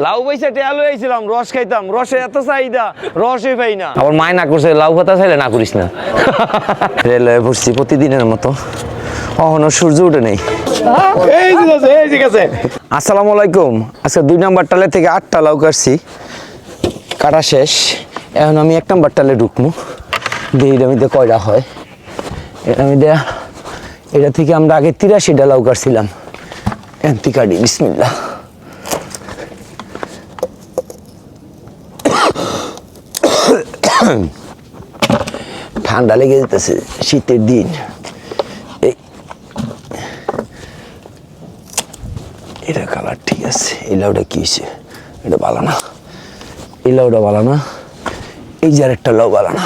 লাউ পয়সা টেয়া লই আইছিলাম, রস খাইতাম, রসে এত চাহিদা, রসই পাই না। আবার মায় না করছে লাউ পাতা চাইলে না করিস না। রেলওয়ে পড়ছি প্রতিদিনের মতো, এখনো সূর্য উঠে নেই। আসসালামু আলাইকুম। আজকে 2 নাম্বার টালে থেকে 8টা লাউ কাটছি, কাটা শেষ। এখন আমি 1 নাম্বার টালে ঢুকবো, দেখি আমি কয়টা হয়। এটা থেকে আমরা আগে 83টা লাউ কাটছিলাম। এনতি কাটি, বিসমিল্লাহ। ঠান্ডা লেগে যেতেছে, শীতের দিন। এটা কালার ঠিক আছে। এই লাউটা কি হয়েছে? এটা ভালো না, এই লাউটা ভালো না, এই যে আরেকটা লাউ ভালো না।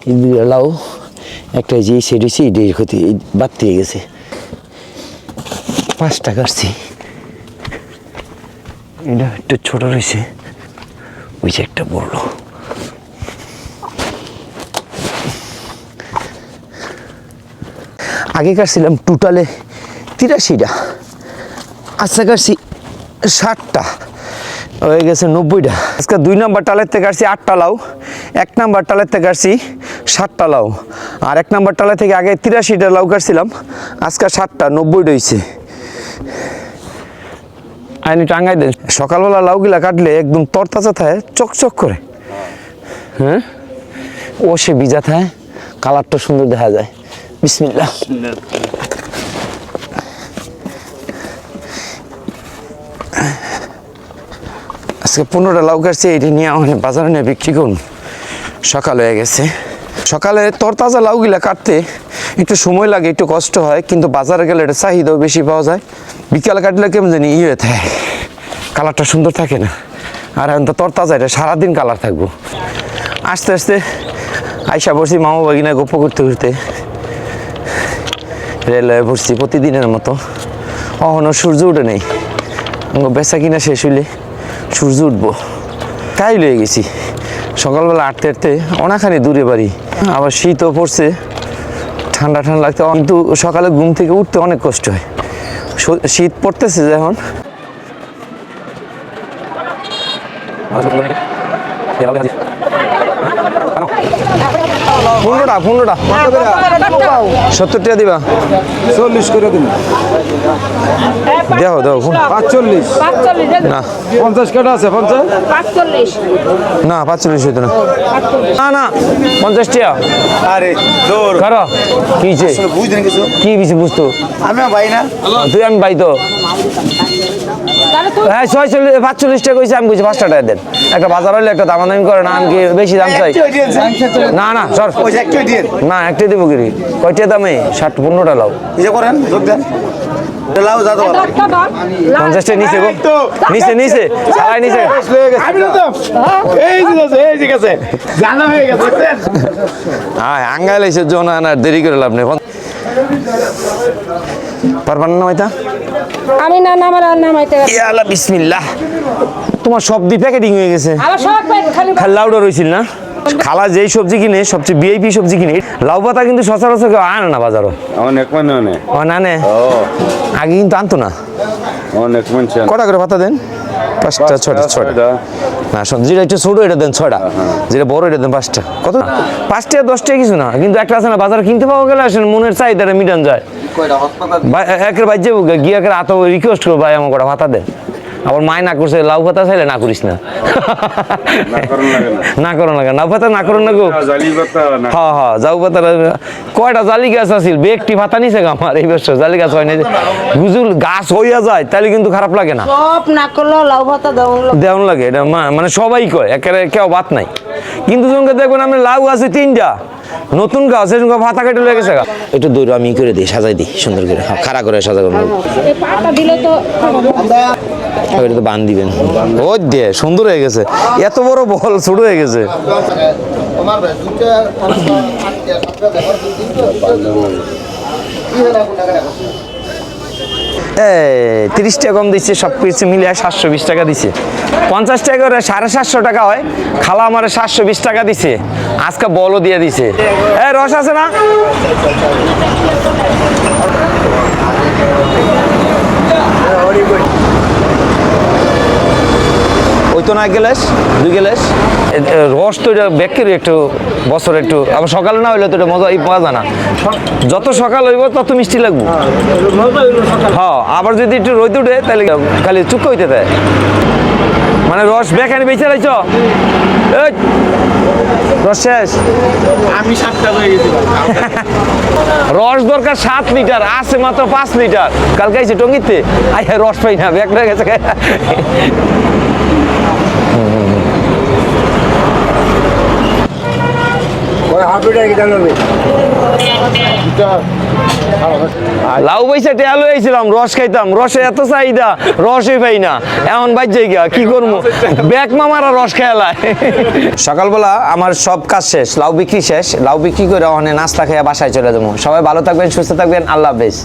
এই 2টা লাউ, একটা যে সেট হয়েছে এটার ক্ষতি, বাদ দিয়ে গেছে। 5টা কাটছি, এটা একটু ছোট রয়েছে, ওই যে একটা বড়। আগে কাটছিলাম টোটালে 83টা, আচ্ছা কাটছি 60টা, হয়ে গেছে 90টা। আজকে 2 নাম্বার টালের থেকে কাটছি 8টা লাউ, 1 নাম্বার টালের থেকে কাটছি 60টা লাউ। আর 1 নাম্বার টালের থেকে আগে 83টা লাউ কাটছিলাম, আজকে 60টা, 90টা হয়েছে। আইনি টাঙ্গাই দেন। সকালবেলা লাউগুলা কাটলে একদম তরতাজা থাকে, চকচক করে। হ্যাঁ, ও সে ভিজা থাকে, কালারটা সুন্দর দেখা যায়। বিসমিল্লাহ। আজকে 15টা লাউ কাটছি, এটি নিয়ে আমাকে বাজারে নিয়ে বিক্রি করুন। সকাল হয়ে গেছে। সকালে তরতাজা লাউগুলা কাটতে একটু সময় লাগে, একটু কষ্ট হয়, কিন্তু বাজারে গেলে এটা চাহিদাও বেশি পাওয়া যায়। বিকালে কাটলে কেমন জানি হয়ে থাকে, কালারটা সুন্দর থাকে না। আর এখন তো তরতাজা, এটা সারাদিন কালার থাকবো। আস্তে আস্তে আইসা পড়ছি মামা বাগিনা গপ্প করতে করতে, রেলওয়ে পড়ছি প্রতিদিনের মতো, এখনো সূর্য উঠে নেই। বেচা কিনা শেষ হইলে সূর্য উঠবো। তাই লয়ে গেছি সকালবেলা হাঁটতে হাঁটতে, অনেকখানি দূরে বাড়ি, আবার শীতও পড়ছে, ঠান্ডা ঠান্ডা লাগতে, কিন্তু সকালে ঘুম থেকে উঠতে অনেক কষ্ট হয়। শীত পড়তেছে যখন। পনেরোটা 70 টাকা দিবা, 40 করে দিন। দেখো 45 না, 50 কাটা আছে। 50 না 45 হইতো না, না না 50 টাকা। আরে দূর কারো কি বুঝলেন কিছু? কি বেশি বুঝতো? আমি ভাই না, তুই আমি পাই তো। হ্যাঁ 45 টাকা কইছে, আমি কইছি 5 টাকা দেন। একটা বাজার হইলে একটা দামাদামি করে না, আমি কি বেশি দাম চাই? না না সর, না একটা দিব কি? কয়টা দামে? 15টা লাউ করেন, যোগ দেন। লাউ যা তো 50 টাকা নিচে গো, নিচে নিচে সারাই নিচে। এই ঠিক আছে, জানা হয়ে গেছে। হ্যাঁ আঙ্গাইল এসে জন আনার দেরি করে লাভ নেই। পারবেন না মাইতা? আমি না নামার আর নামাইতে ইয়া আল্লাহ, বিসমিল্লাহ। তোমার সবজি প্যাকেটিং হয়ে গেছে, আমার সব খালি খালি লাউডা রইছিল না? খালা যেই সবজি কিনে, সবচেয়ে ভিআইপি সবজি কিনে, লাউ পাতা কিন্তু সচরাচর কেউ আনে না বাজারও। অনেক মানে ও না নে, আগে কিন্তু আনতো না। অনেক মানুষ কটা করে পাতা দেন? 5টা 6টা না, যেটা একটু ছোট এটা দেন 6টা, যেটা বড় এটা দেন 5টা। কত? 5 টাকা 10 টাকা কিছু না, কিন্তু একটা আছে না বাজারে কিনতে পাওয়া গেলে আসেন মনের চাহিদাটা মিটান যায়। একের বাইর যাবো গিয়ে একের এত রিকোয়েস্ট করবো, ভাই আমার কটা ভাতা দেন। আবার মায় না করছে লাউ পাতা চাইলে না করিস না, না করো না, লাউ পাতা না করো না গো। হ্যাঁ হ্যাঁ, যাও পাতা কয়টা জালি গাছ আছিল, বেগটি ভাতা নিছে আমার এই বছর। জালি গাছ হয় না, গুজুল গাছ হইয়া যায় তাহলে কিন্তু খারাপ লাগে না। সব না করলো লাউ ভাতা দেওয়ান লাগে, এটা মানে সবাই কয়, একেবারে কেউ বাত নাই। কিন্তু যখন দেখবেন আমি লাউ আছে 3টা, নতুন গাছ এরকম ভাতা কেটে লেগে গেছে। একটু দূর আমি করে দিই, সাজাই দিই সুন্দর করে, খাড়া করে সাজা করে। এই পাতা দিলে তো ওইটা তো বান দিবেন। ও দিয়ে সুন্দর হয়ে গেছে, এত বড় বল ছোট হয়ে গেছে। 30 টাকা কম দিচ্ছে, সব কিছু মিলিয়ে 720 টাকা দিছে। 50 টাকা করে 750 টাকা হয়। খালা আমার 720 টাকা দিছে, আজকে বলও দিয়ে দিছে। রস আছে না? হইতো না 1 গ্লাস 2 গ্লাস রস তো এটা ব্যাকের একটু বছর একটু আবার সকালে না হইলে তো এটা মজা পাওয়া যায় না যত সকাল হইব তত মিষ্টি লাগবে হ্যাঁ আবার যদি একটু রোদ উঠে তাহলে খালি চুক্কা হইতে দেয় মানে রস বেখানি বেঁচে রাইছ এই রস শেষ আমি 7টা হয়ে গেছি রস দরকার 7 লিটার আছে মাত্র 5 লিটার কালকে আইছে টঙ্গিতে আই রস পাই না ব্যাগ রয়ে গেছে লাউ পয়সা টেয়া লই আইছিলাম রস খাইতাম রসে এত চাহিদা রসই পাই না এখন বাজ্যে গিয়া কি করবো ব্যাগ মামারা রস খেয়ালায় সকালবেলা আমার সব কাজ শেষ লাউ বিক্রি শেষ লাউ বিক্রি করে ওখানে নাস্তা খেয়ে বাসায় চলে যাবো সবাই ভালো থাকবেন সুস্থ থাকবেন আল্লাহ হাফেজ